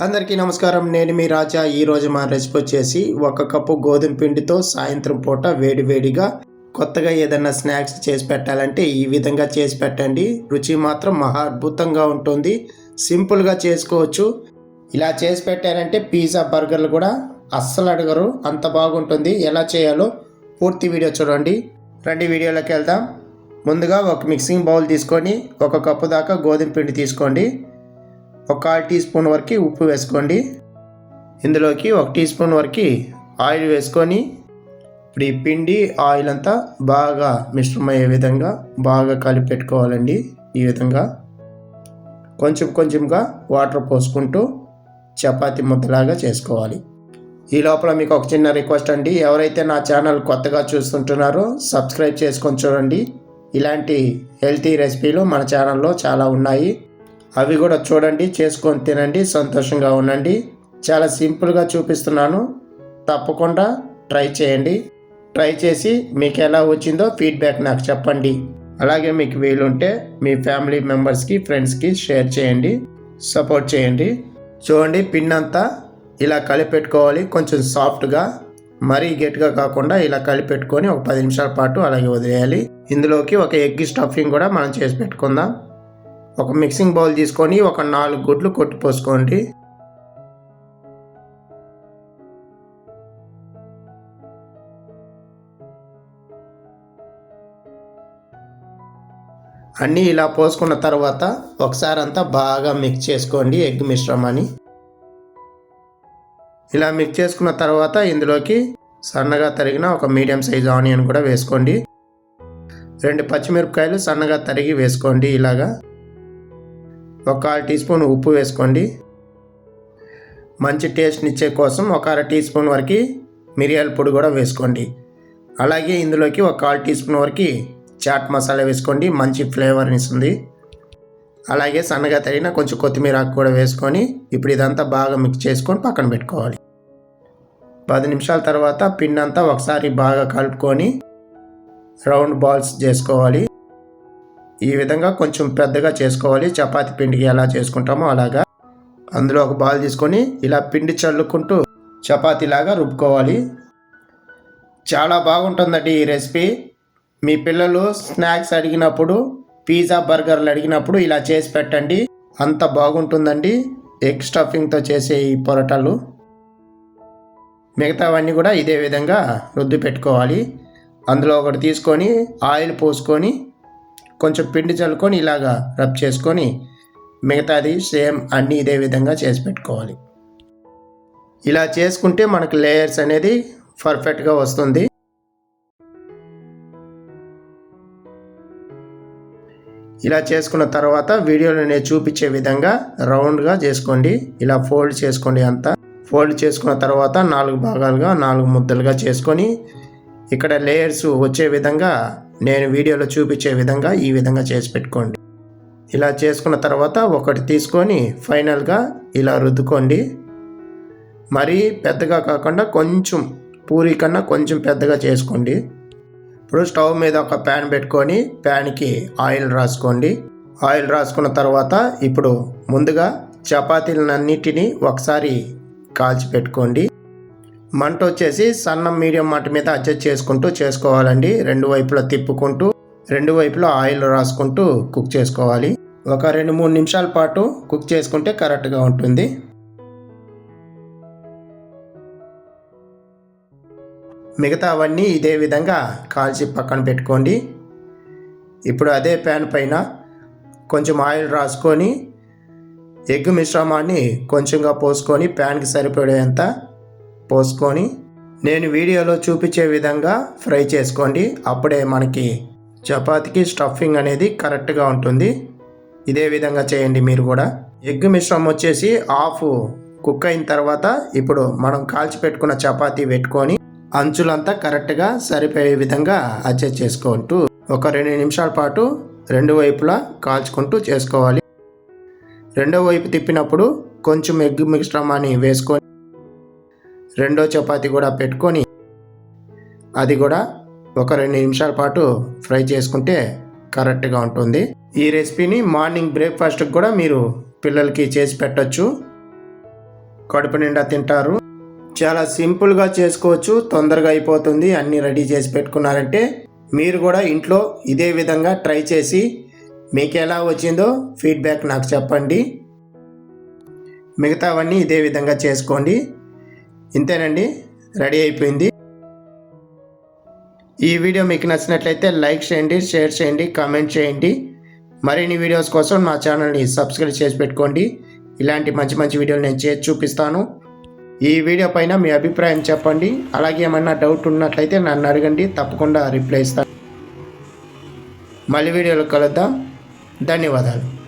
అందరికీ నమస్కారం. నేను మీ రాజా. ఈరోజు మా రెసిపీ వచ్చేసి 1 కప్పు గోధుమ పిండితో సాయంత్రం పూట వేడివేడిగా కొత్తగా ఏదైనా స్నాక్స్ చేసి పెట్టాలంటే ఈ విధంగా చేసి పెట్టండి. రుచి మాత్రం మహా అద్భుతంగా ఉంటుంది. సింపుల్గా చేసుకోవచ్చు. ఇలా చేసి పెట్టారంటే పిజ్జా బర్గర్లు కూడా అస్సలు అడగరు, అంత బాగుంటుంది. ఎలా చేయాలో పూర్తి వీడియో చూడండి. రండి వీడియోలోకి వెళ్దాం. ముందుగా ఒక మిక్సింగ్ బౌల్ తీసుకొని 1 కప్పు దాకా గోధుమ పిండి తీసుకోండి. 1/4 టీ స్పూన్ వరకు ఉప్పు వేసుకోండి. ఇందులోకి 1 టీ స్పూన్ వరకు ఆయిల్ వేసుకొని ఇప్పుడు ఈ పిండి ఆయిల్ అంతా బాగా మిశ్రమయ్యే విధంగా బాగా కలిపి పెట్టుకోవాలండి. ఈ విధంగా కొంచెం కొంచెంగా వాటర్ పోసుకుంటూ చపాతీ ముద్దలాగా చేసుకోవాలి. ఈ లోపల మీకు ఒక చిన్న రిక్వెస్ట్ అండి, ఎవరైతే నా ఛానల్ కొత్తగా చూస్తుంటున్నారో సబ్స్క్రైబ్ చేసుకొని చూడండి. ఇలాంటి హెల్తీ రెసిపీలు మన ఛానల్లో చాలా ఉన్నాయి, అవి కూడా చూడండి, చేసుకొని తినండి, సంతోషంగా ఉండండి. చాలా సింపుల్గా చూపిస్తున్నాను, తప్పకుండా ట్రై చేయండి. ట్రై చేసి మీకు ఎలా వచ్చిందో ఫీడ్బ్యాక్ నాకు చెప్పండి. అలాగే మీకు వీలుంటే మీ ఫ్యామిలీ మెంబర్స్కి, ఫ్రెండ్స్కి షేర్ చేయండి, సపోర్ట్ చేయండి. చూడండి, పిండి అంతా ఇలా కలిపెట్టుకోవాలి. కొంచెం సాఫ్ట్గా, మరీ గట్టిగా కాకుండా ఇలా కలిపెట్టుకొని ఒక 10 నిమిషాల పాటు అలాగే వదిలేయాలి. ఇందులోకి ఒక ఎగ్ స్టఫింగ్ కూడా మనం చేసి పెట్టుకుందాం. ఒక మిక్సింగ్ బౌల్ తీసుకొని ఒక 4 గుడ్లు కొట్టి పోసుకోండి. అన్నీ ఇలా పోసుకున్న తర్వాత ఒకసారి అంతా బాగా మిక్స్ చేసుకోండి ఎగ్ మిశ్రమాన్ని. ఇలా మిక్స్ చేసుకున్న తర్వాత ఇందులోకి సన్నగా తరిగిన ఒక మీడియం సైజ్ ఆనియన్ కూడా వేసుకోండి. 2 పచ్చిమిరపకాయలు సన్నగా తరిగి వేసుకోండి. ఇలాగా 1/4 టీ స్పూన్ ఉప్పు వేసుకోండి. మంచి టేస్ట్నిచ్చే కోసం 1/2 టీ స్పూన్ వరకు మిరియాల పొడి కూడా వేసుకోండి. అలాగే ఇందులోకి 1/4 టీ స్పూన్ వరకు చాట్ మసాలా వేసుకోండి, మంచి ఫ్లేవర్ని ఇస్తుంది. అలాగే సన్నగా తరిగిన కొంచెం కొత్తిమీర ఆకు కూడా వేసుకొని ఇప్పుడు ఇదంతా బాగా మిక్స్ చేసుకొని పక్కన పెట్టుకోవాలి. 10 నిమిషాల తర్వాత పిండి అంతా ఒకసారి బాగా కలుపుకొని రౌండ్ బాల్స్ చేసుకోవాలి. ఈ విధంగా కొంచెం పెద్దగా చేసుకోవాలి. చపాతీ పిండికి ఎలా చేసుకుంటామో అలాగా. అందులో ఒక బాల్ తీసుకొని ఇలా పిండి చల్లుకుంటూ చపాతీలాగా రుబ్బుకోవాలి. చాలా బాగుంటుందండి ఈ రెసిపీ. మీ పిల్లలు స్నాక్స్ అడిగినప్పుడు, పిజ్జా బర్గర్లు అడిగినప్పుడు ఇలా చేసి పెట్టండి, అంత బాగుంటుందండి. ఎగ్ స్టఫింగ్తో చేసే ఈ పొరటాలు మిగతావన్నీ కూడా ఇదే విధంగా రుద్ది పెట్టుకోవాలి. అందులో ఒకటి తీసుకొని ఆయిల్ పోసుకొని కొంచెం పిండి చల్లుకొని ఇలాగా రబ్ చేసుకొని మిగతాది సేమ్ అన్నీ ఇదే విధంగా చేసి పెట్టుకోవాలి. ఇలా చేసుకుంటే మనకు లేయర్స్ అనేది పర్ఫెక్ట్గా వస్తుంది. ఇలా చేసుకున్న తర్వాత వీడియోలో నేను చూపించే విధంగా రౌండ్గా చేసుకోండి. ఇలా ఫోల్డ్ చేసుకోండి. అంతా ఫోల్డ్ చేసుకున్న తర్వాత 4 భాగాలుగా 4 ముద్దలుగా చేసుకొని ఇక్కడ లేయర్స్ వచ్చే విధంగా నేను వీడియోలో చూపించే విధంగా ఈ విధంగా చేసి పెట్టుకోండి. ఇలా చేసుకున్న తర్వాత ఒకటి తీసుకొని ఫైనల్గా ఇలా రుద్దుకోండి. మరీ పెద్దగా కాకుండా కొంచెం పూరి కన్నా కొంచెం పెద్దగా చేసుకోండి. ఇప్పుడు స్టవ్ మీద ఒక ప్యాన్ పెట్టుకొని ప్యాన్కి ఆయిల్ రాసుకోండి. ఆయిల్ రాసుకున్న తర్వాత ఇప్పుడు ముందుగా చపాతీలన్నిటినీ ఒకసారి కాల్చి పెట్టుకోండి. మంట వచ్చేసి సన్న మీడియం మంట మీద అడ్జస్ట్ చేసుకుంటూ చేసుకోవాలండి. 2 వైపులా తిప్పుకుంటూ 2 వైపులా ఆయిల్ రాసుకుంటూ కుక్ చేసుకోవాలి. ఒక 2-3 నిమిషాల పాటు కుక్ చేసుకుంటే కరెక్ట్గా ఉంటుంది. మిగతా అవన్నీ ఇదే విధంగా కాల్చి పక్కన పెట్టుకోండి. ఇప్పుడు అదే ప్యాన్ పైన కొంచెం ఆయిల్ రాసుకొని ఎగ్ మిశ్రమాన్ని కొంచెంగా పోసుకొని ప్యాన్కి సరిపడేంత పోసుకొని నేను వీడియోలో చూపించే విధంగా ఫ్రై చేసుకోండి. అప్పుడే మనకి చపాతీకి స్టఫింగ్ అనేది కరెక్ట్గా ఉంటుంది. ఇదే విధంగా చేయండి మీరు కూడా. ఎగ్ మిశ్రమం వచ్చేసి హాఫ్ కుక్ అయిన తర్వాత ఇప్పుడు మనం కాల్చి పెట్టుకున్న చపాతీ పెట్టుకొని అంచులంతా కరెక్ట్గా సరిపోయే విధంగా అడ్జస్ట్ చేసుకుంటూ ఒక 2 నిమిషాల పాటు 2 వైపులా కాల్చుకుంటూ చేసుకోవాలి. రెండో వైపు తిప్పినప్పుడు కొంచెం ఎగ్ మిశ్రమాన్ని వేసుకొని రెండో చపాతీ కూడా పెట్టుకొని అది కూడా ఒక 2 నిమిషాల పాటు ఫ్రై చేసుకుంటే కరెక్ట్గా ఉంటుంది. ఈ రెసిపీని మార్నింగ్ బ్రేక్ఫాస్ట్కి కూడా మీరు పిల్లలకి చేసి పెట్టచ్చు. కడుపు నిండా తింటారు. చాలా సింపుల్గా చేసుకోవచ్చు, తొందరగా అయిపోతుంది. అన్నీ రెడీ చేసి పెట్టుకున్నారంటే మీరు కూడా ఇంట్లో ఇదే విధంగా ట్రై చేసి మీకు ఎలా వచ్చిందో ఫీడ్బ్యాక్ నాకు చెప్పండి. మిగతావన్నీ ఇదే విధంగా చేసుకోండి. ఇంతేనండి, రెడీ అయిపోయింది. ఈ వీడియో మీకు నచ్చినట్లయితే లైక్ చేయండి, షేర్ చేయండి, కామెంట్ చేయండి. మరిన్ని వీడియోస్ కోసం నా ఛానల్ని సబ్స్క్రైబ్ చేసి పెట్టుకోండి. ఇలాంటి మంచి మంచి వీడియోలు నేను చేసి చూపిస్తాను. ఈ వీడియో పైన మీ అభిప్రాయం చెప్పండి. అలాగే ఏమన్నా డౌట్ ఉన్నట్లయితే నన్ను అడగండి, తప్పకుండా రిప్లై ఇస్తాను. మళ్ళీ వీడియోలో కలుద్దాం. ధన్యవాదాలు.